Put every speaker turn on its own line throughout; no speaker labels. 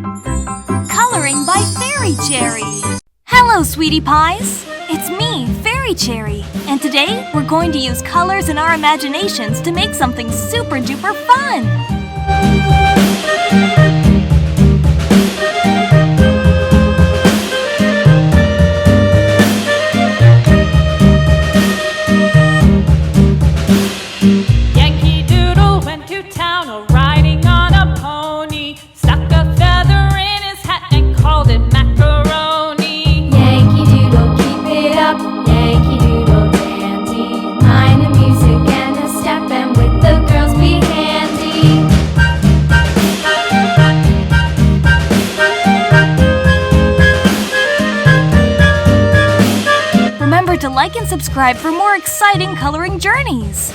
Coloring by Fairy Cherry. Hello, sweetie pies! It's me, Fairy Cherry, and today we're going to use colors in our imaginations to make something super duper fun!
Yankee Doodle went to town riding on a pony, stuck a feather in his hat and called it macaroni.
Yankee Doodle, keep it up, Yankee Doodle dandy. Mind the music and the step, and with the girls be handy.
Remember to like and subscribe for more exciting coloring journeys!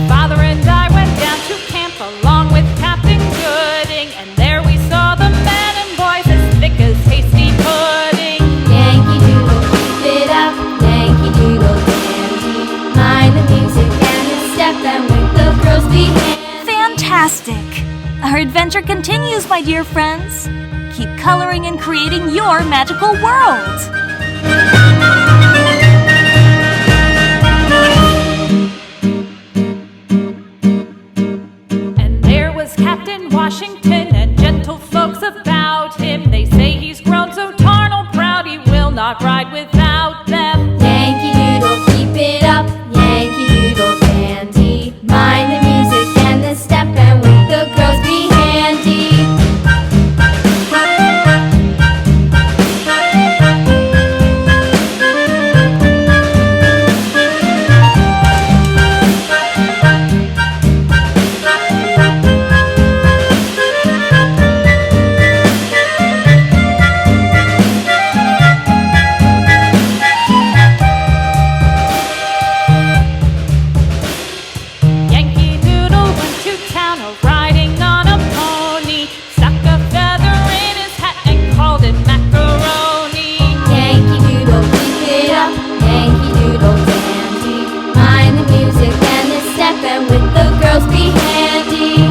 Father and I went down to camp along with Captain Gooding, and there we saw the men and boys as thick as hasty pudding.
Yankee Doodle, keep it up, Yankee Doodle dandy. Mind the music and the step, and with the girls be handy.
Fantastic! Our adventure continues, my dear friends! Keep coloring and creating your magical world!
Captain Washington and gentle folks about him. They say he's grown so tarnal proud he will not ride without them.
Yankee Doodle, keep it up, Yankee Doodle dandy. Mind the music and the step, and with the girls be handy. And with the girls be handy.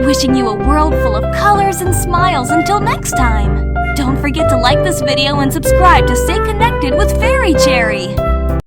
Wishing you a world full of colors and smiles until next time! Don't forget to like this video and subscribe to stay connected with Fairy Cherry!